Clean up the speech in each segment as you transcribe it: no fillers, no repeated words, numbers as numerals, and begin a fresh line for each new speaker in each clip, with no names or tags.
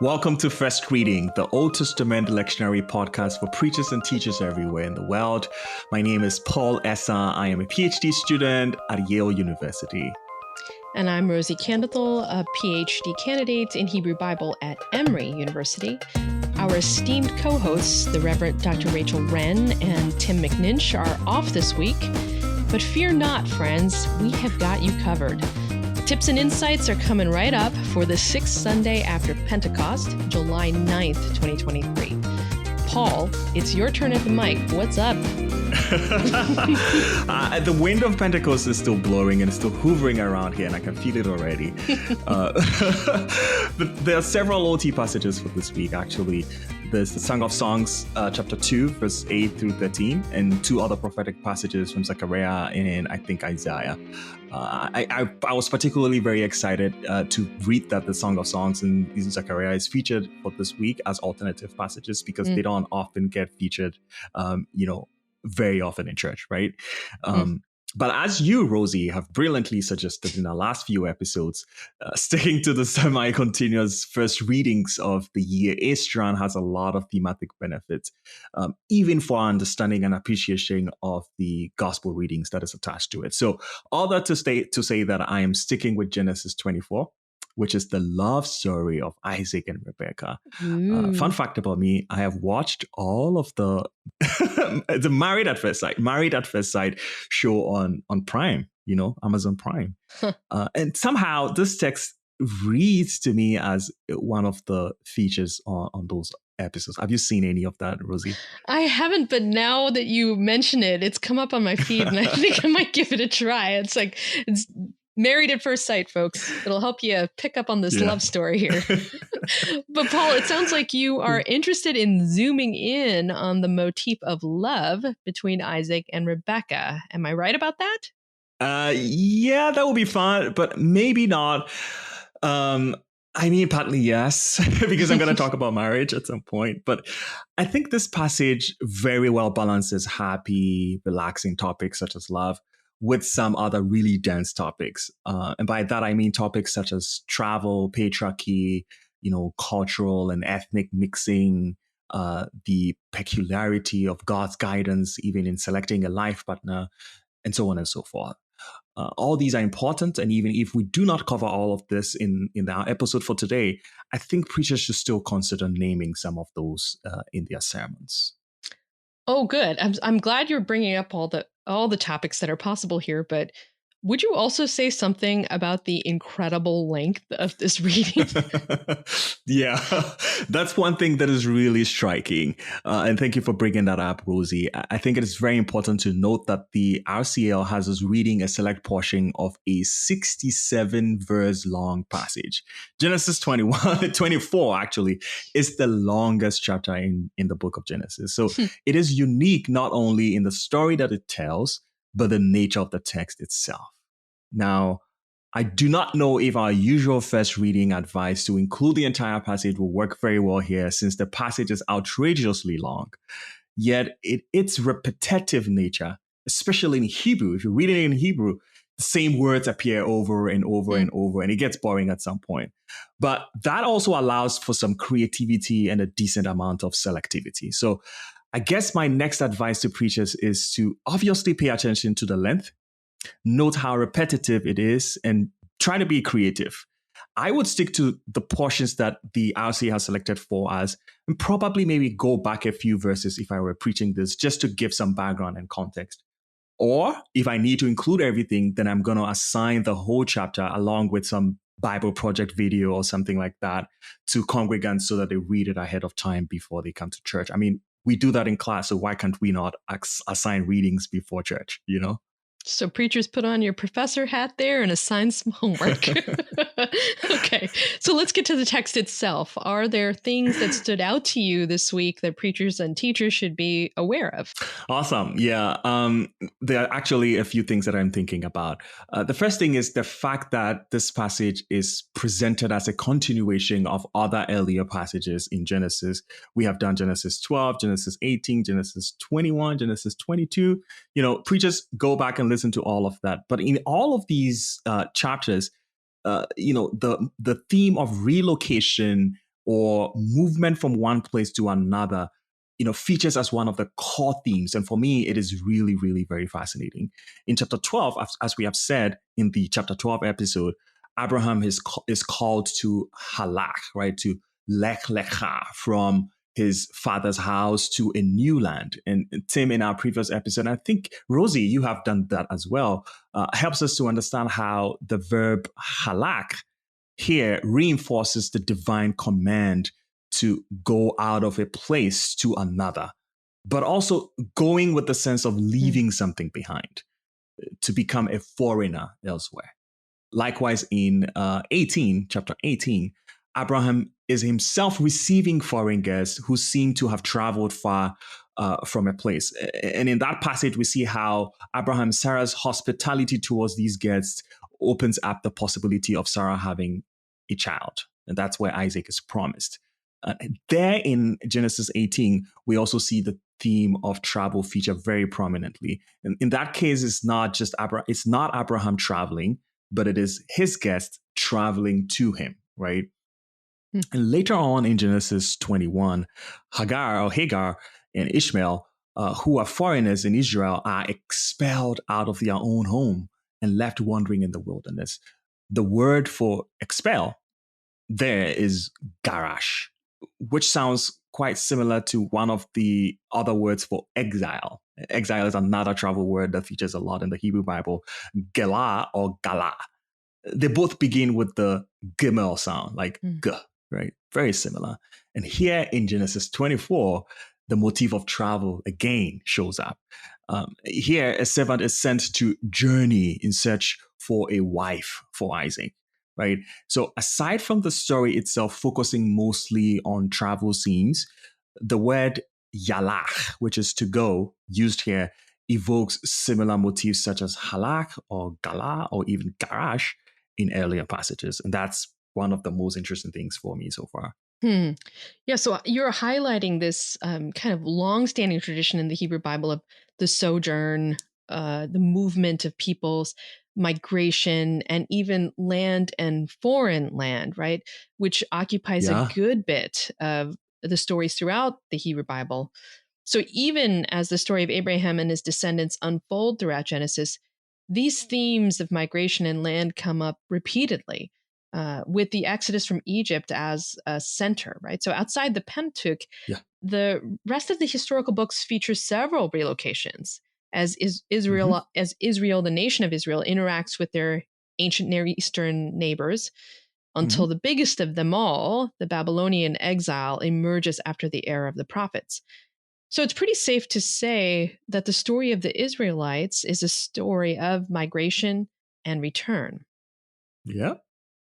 Welcome to First Reading, the Old Testament lectionary podcast for preachers and teachers everywhere in the world. My name is Paul Essa. I am a PhD student at Yale University.
And I'm Rosie Candathel, a PhD candidate in Hebrew Bible at Emory University. Our esteemed co-hosts, the Reverend Dr. Rachel Wren and Tim McNinch, are off this week. But fear not, friends, we have got you covered. Tips and insights are coming right up for the sixth Sunday after Pentecost, July 9th, 2023. Paul, it's your turn at the mic. What's up?
The wind of Pentecost is still blowing and it's still hovering around here, and I can feel it already. There are several OT passages for this week, actually. There's the Song of Songs, chapter 2, verse 8 through 13, and two other prophetic passages from Zechariah and I think Isaiah. I was particularly very excited to read that the Song of Songs and Zechariah is featured for this week as alternative passages because they don't often get featured, very often in church, right? But as you, Rosie, have brilliantly suggested in our last few episodes, sticking to the semi-continuous first readings of the year Eastran has a lot of thematic benefits, even for our understanding and appreciation of the gospel readings that is attached to it. So all that to say that I am sticking with Genesis 24, which is the love story of Isaac and Rebekah. Fun fact about me, I have watched all of the Married at First Sight show on Prime, Amazon Prime. And somehow this text reads to me as one of the features on those episodes. Have you seen any of that, Rosie?
I haven't, but now that you mention it, it's come up on my feed and I think I might give it a try. It's Married at First Sight, folks. It'll help you pick up on this love story here. But Paul, it sounds like you are interested in zooming in on the motif of love between Isaac and Rebekah. Am I right about that?
Yeah, that would be fun, but maybe not. Partly yes, because I'm going to talk about marriage at some point. But I think this passage very well balances happy, relaxing topics such as love with some other really dense topics. And by that, I mean topics such as travel, patriarchy, cultural and ethnic mixing, the peculiarity of God's guidance, even in selecting a life partner, and so on and so forth. All these are important. And even if we do not cover all of this in our episode for today, I think preachers should still consider naming some of those in their sermons.
Oh, good. I'm glad you're bringing up all the topics that are possible here, but would you also say something about the incredible length of this reading?
Yeah, that's one thing that is really striking. And thank you for bringing that up, Rosie. I think it is very important to note that the RCL has us reading a select portion of a 67-verse long passage. Genesis 24 actually is the longest chapter in the book of Genesis. So it is unique not only in the story that it tells, but the nature of the text itself. Now, I do not know if our usual first reading advice to include the entire passage will work very well here, since the passage is outrageously long. Yet its repetitive nature, especially in Hebrew, if you read it in Hebrew, the same words appear over and over and over, and it gets boring at some point. But that also allows for some creativity and a decent amount of selectivity. So I guess my next advice to preachers is to obviously pay attention to the length, note how repetitive it is, and try to be creative. I would stick to the portions that the RC has selected for us and probably maybe go back a few verses if I were preaching this, just to give some background and context. Or if I need to include everything, then I'm going to assign the whole chapter along with some Bible Project video or something like that to congregants so that they read it ahead of time before they come to church. We do that in class, so why can't we not assign readings before church,
So preachers, put on your professor hat there and assign some homework. Okay, so let's get to the text itself. Are there things that stood out to you this week that preachers and teachers should be aware of?
Awesome. Yeah. There are actually a few things that I'm thinking about. The first thing is the fact that this passage is presented as a continuation of other earlier passages in Genesis. We have done Genesis 12, Genesis 18, Genesis 21, Genesis 22. Preachers go back and listen to all of that. But in all of these chapters, the theme of relocation or movement from one place to another, features as one of the core themes. And for me, it is really, really very fascinating. In chapter 12, as we have said in the chapter 12 episode, Abraham is called to halach, right? To lech lecha, from his father's house to a new land. And Tim, in our previous episode, I think, Rosie, you have done that as well, helps us to understand how the verb halak here reinforces the divine command to go out of a place to another, but also going with the sense of leaving something behind, to become a foreigner elsewhere. Likewise, in chapter 18, Abraham is himself receiving foreign guests who seem to have traveled far from a place. And in that passage, we see how Abraham, Sarah's hospitality towards these guests opens up the possibility of Sarah having a child. And that's where Isaac is promised. There in Genesis 18, we also see the theme of travel feature very prominently. And in that case, it's not Abraham traveling, but it is his guests traveling to him, right? And later on in Genesis 21, Hagar and Ishmael, who are foreigners in Israel, are expelled out of their own home and left wandering in the wilderness. The word for expel there is garash, which sounds quite similar to one of the other words for exile. Exile is another travel word that features a lot in the Hebrew Bible, gelah or gala. They both begin with the gimel sound, like g, right? Very similar. And here in Genesis 24, the motif of travel again shows up. Here, a servant is sent to journey in search for a wife for Isaac, right? So aside from the story itself focusing mostly on travel scenes, the word yalach, which is to go, used here, evokes similar motifs such as halak or gala or even garash in earlier passages. And that's one of the most interesting things for me so far.
Yeah, so you're highlighting this kind of long-standing tradition in the Hebrew Bible of the sojourn, the movement of peoples, migration, and even land and foreign land, right? Which occupies a good bit of the stories throughout the Hebrew Bible. So even as the story of Abraham and his descendants unfold throughout Genesis, these themes of migration and land come up repeatedly. With the Exodus from Egypt as a center, right? So outside the Pentateuch, the rest of the historical books feature several relocations as Israel, the nation of Israel, interacts with their ancient Near Eastern neighbors until the biggest of them all, the Babylonian exile, emerges after the era of the prophets. So it's pretty safe to say that the story of the Israelites is a story of migration and return.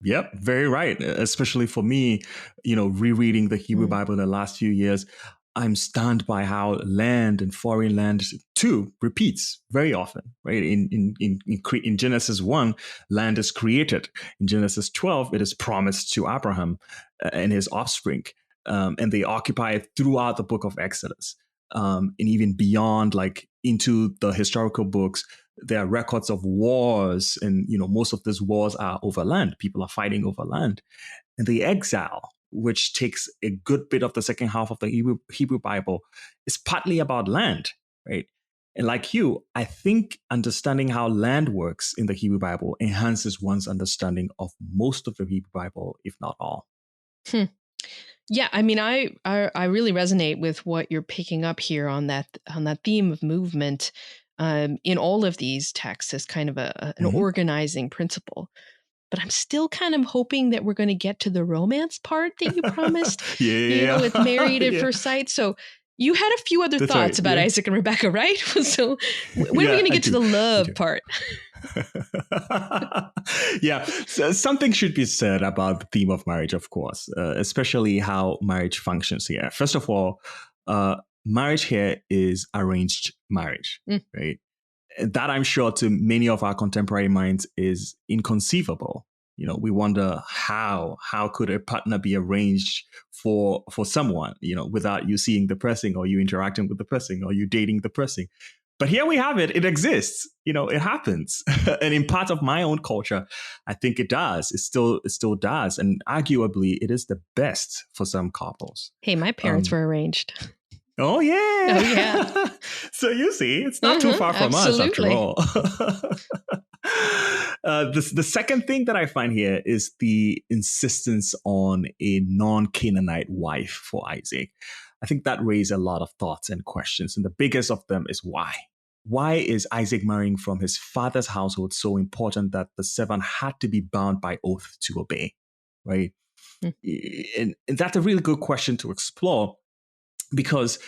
Yep, very right. Especially for me, rereading the Hebrew Bible in the last few years, I'm stunned by how land and foreign land too repeats very often, right? In Genesis 1, land is created. In Genesis 12, it is promised to Abraham and his offspring. And they occupy it throughout the book of Exodus. And even beyond, like into the historical books, there are records of wars, and most of these wars are over land. People are fighting over land, and the exile, which takes a good bit of the second half of the Hebrew Bible, is partly about land, right? And like you, I think understanding how land works in the Hebrew Bible enhances one's understanding of most of the Hebrew Bible, if not all.
Yeah, I mean, I really resonate with what you're picking up here on that theme of movement in all of these texts as kind of an organizing principle. But I'm still kind of hoping that we're going to get to the romance part that you promised, with Married at First Sight. So you had a few other thoughts about Isaac and Rebecca, right? So when are we going to get to the love part?
So something should be said about the theme of marriage, of course, especially how marriage functions here. First of all, marriage here is arranged marriage, right? That, I'm sure, to many of our contemporary minds is inconceivable. We wonder how could a partner be arranged for someone, without you seeing the person, or you interacting with the person, or you dating the person. But here we have it. It exists. It happens. And in part of my own culture, I think it does. It still does. And arguably, it is the best for some couples.
Hey, my parents were arranged.
Oh, yeah.
Oh, yeah.
So you see, it's not too far from us after all. The second thing that I find here is the insistence on a non-Canaanite wife for Isaac. I think that raised a lot of thoughts and questions. And the biggest of them is why? Why is Isaac marrying from his father's household so important that the servant had to be bound by oath to obey? Right? And that's a really good question to explore, because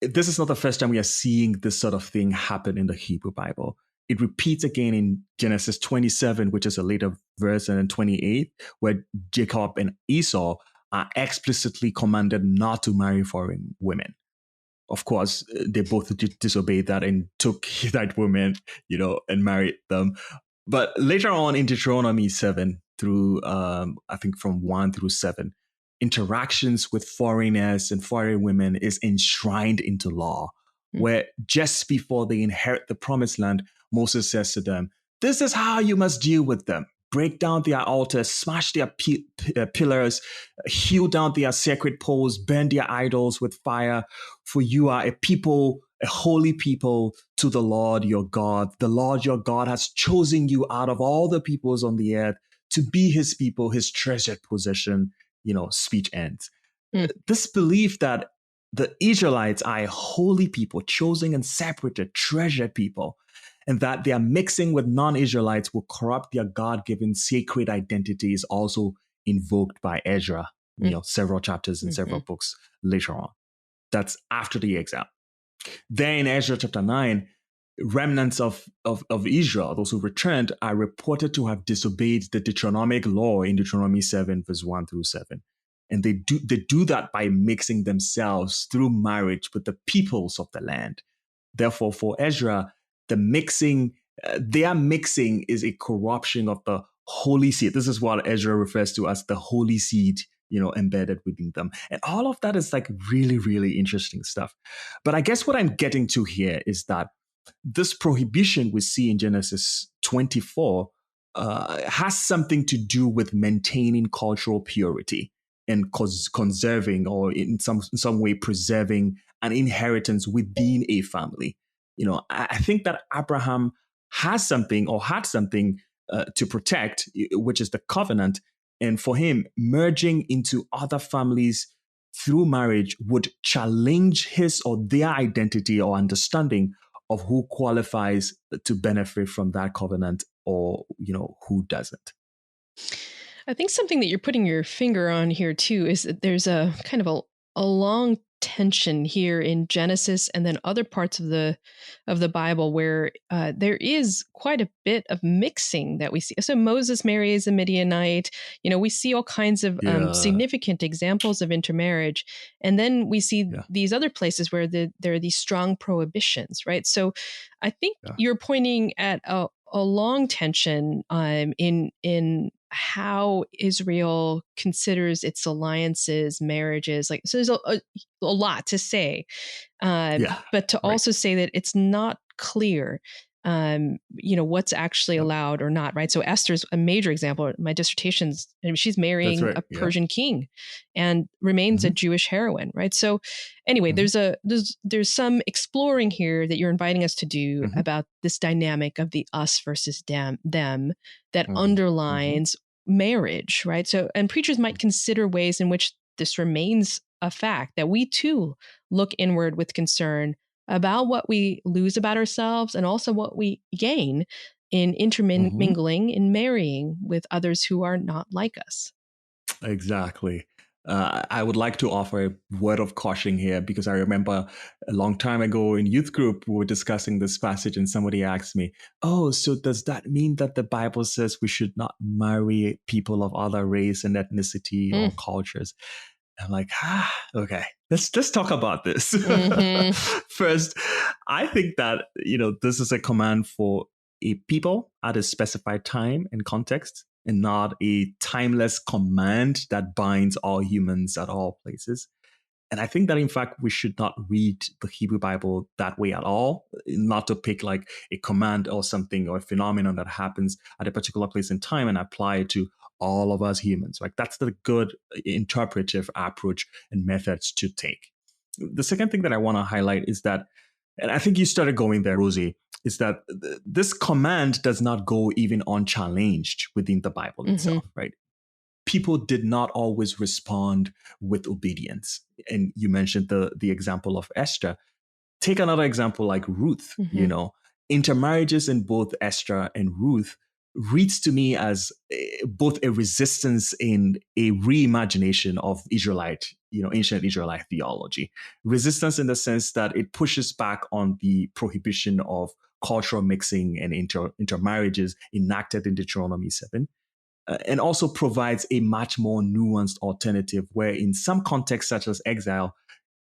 this is not the first time we are seeing this sort of thing happen in the Hebrew Bible. It repeats again in Genesis 27, which is a later verse, and then 28, where Jacob and Esau are explicitly commanded not to marry foreign women. Of course, they both disobeyed that and took Hittite women, and married them. But later on in Deuteronomy 7 through, I think from 1 through 7, interactions with foreigners and foreign women is enshrined into law, where just before they inherit the promised land, Moses says to them, this is how you must deal with them. Break down their altars, smash their pillars, hew down their sacred poles, burn their idols with fire. For you are a people, a holy people to the Lord your God. The Lord your God has chosen you out of all the peoples on the earth to be his people, his treasured possession. Speech ends. This belief that the Israelites are a holy people, chosen and separated, treasured people, and that their mixing with non-Israelites will corrupt their God-given sacred identity is also invoked by Ezra, several chapters and several books later on. That's after the exile. Then in Ezra chapter 9, remnants of Israel, those who returned, are reported to have disobeyed the Deuteronomic law in Deuteronomy 7, verse 1 through 7. And they do that by mixing themselves through marriage with the peoples of the land. Therefore, for Ezra, their mixing is a corruption of the holy seed. This is what Ezra refers to as the holy seed, embedded within them. And all of that is like really, really interesting stuff. But I guess what I'm getting to here is that this prohibition we see in Genesis 24 has something to do with maintaining cultural purity and conserving, or in some way preserving, an inheritance within a family. I think that Abraham has something, or had something to protect, which is the covenant. And for him, merging into other families through marriage would challenge his or their identity or understanding of who qualifies to benefit from that covenant, or, who doesn't.
I think something that you're putting your finger on here too is that there's a kind of a long tension here in Genesis and then other parts of the Bible where there is quite a bit of mixing that we see. So Moses marries a Midianite. We see all kinds of significant examples of intermarriage, and then we see these other places where there are these strong prohibitions, right? So I think you're pointing at a long tension in how Israel considers its alliances, marriages. So there's a lot to say, but to also say that it's not clear, what's actually allowed or not, right? So Esther's a major example. My dissertation's, she's marrying a Persian king and remains a Jewish heroine, right? So anyway, there's some exploring here that you're inviting us to do about this dynamic of the us versus them that underlines marriage, right? So, and preachers might consider ways in which this remains a fact, that we too look inward with concern about what we lose about ourselves and also what we gain in intermingling in marrying with others who are not like us.
Exactly. I would like to offer a word of caution here, because I remember a long time ago in youth group, we were discussing this passage and somebody asked me, oh, so does that mean that the Bible says we should not marry people of other race and ethnicity or cultures? I'm like, okay, let's talk about this. First, I think that, this is a command for a people at a specified time and context, and not a timeless command that binds all humans at all places. And I think that, in fact, we should not read the Hebrew Bible that way at all, not to pick like a command or something or a phenomenon that happens at a particular place in time and apply it to all of us humans. Like that's the good interpretive approach and methods to take. The second thing that I want to highlight is that, and I think you started going there, Rosie, is that this command does not go even unchallenged within the Bible itself, right? People did not always respond with obedience. And you mentioned the example of Esther. Take another example like Ruth, intermarriages in both Esther and Ruth reads to me as both a resistance and a reimagination of ancient Israelite theology. Resistance in the sense that it pushes back on the prohibition of cultural mixing and intermarriages enacted in Deuteronomy 7. And also provides a much more nuanced alternative where in some contexts, such as exile,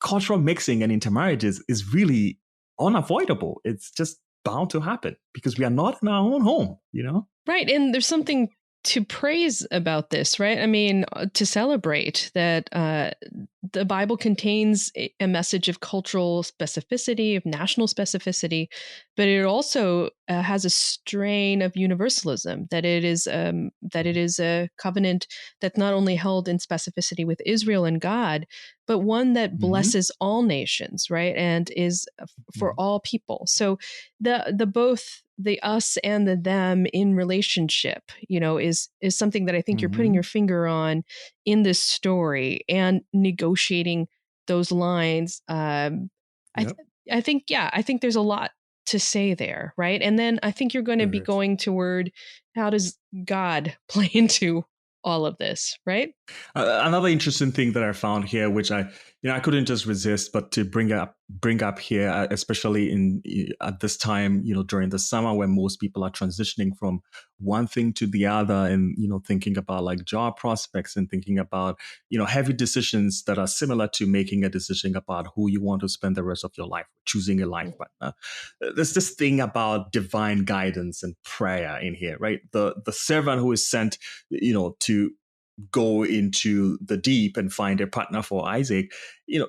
cultural mixing and intermarriages is really unavoidable. It's just bound to happen because we are not in our own home,
Right. And there's something to praise about this, right? I mean, to celebrate that the Bible contains a message of cultural specificity, of national specificity, but it also has a strain of universalism, that it is a covenant that's not only held in specificity with Israel and God, but one that blesses all nations, right? And is for all people. So the both the us and the them in relationship, is something that I think you're putting your finger on in this story and negotiating those lines. I think there's a lot to say there, right? And then I think you're going to be going toward how does God play into all of this, right?
Another interesting thing that I found here, which I couldn't just resist, but to bring up here, especially at this time, during the summer when most people are transitioning from one thing to the other, and thinking about like job prospects and thinking about heavy decisions that are similar to making a decision about who you want to spend the rest of your life, choosing a life partner. There's this thing about divine guidance and prayer in here, right? The servant who is sent, to go into the deep and find a partner for Isaac,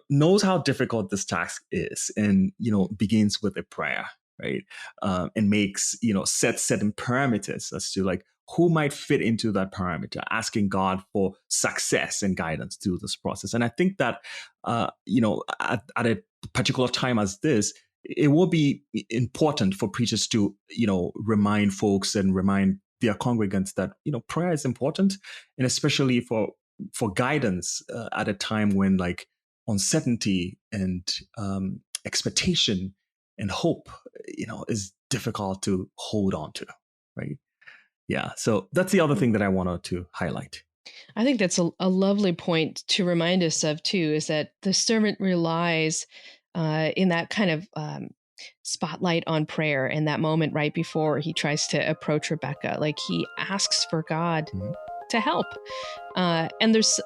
knows how difficult this task is, and begins with a prayer, right? And makes set certain parameters as to like who might fit into that parameter, asking God for success and guidance through this process. And I think that at a particular time as this, it will be important for preachers to remind folks and remind their congregants that prayer is important, and especially for guidance at a time when like uncertainty and expectation and hope is difficult to hold on to, right? Yeah, so that's the other thing that I wanted to highlight.
I think that's a lovely point to remind us of too, is that the servant relies in that kind of spotlight on prayer in that moment right before he tries to approach Rebecca. Like he asks for God to help. And there's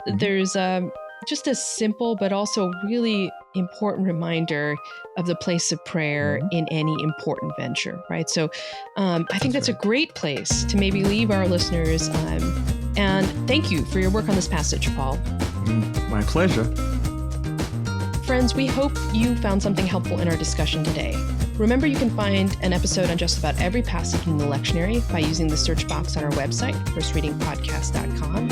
just a simple but also really important reminder of the place of prayer in any important venture, right? So I think that's a great place to maybe leave our listeners. And thank you for your work on this passage, Paul.
My pleasure.
Friends, we hope you found something helpful in our discussion today. Remember, you can find an episode on just about every passage in the lectionary by using the search box on our website, firstreadingpodcast.com.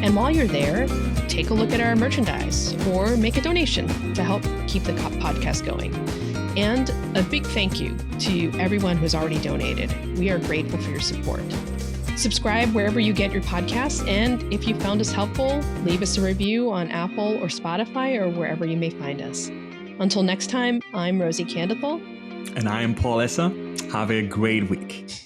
And while you're there, take a look at our merchandise or make a donation to help keep the podcast going. And a big thank you to everyone who's already donated. We are grateful for your support. Subscribe wherever you get your podcasts, and if you found us helpful, leave us a review on Apple or Spotify or wherever you may find us. Until next time, I'm Rosie Candethal.
And I am Paul Essa. Have a great week.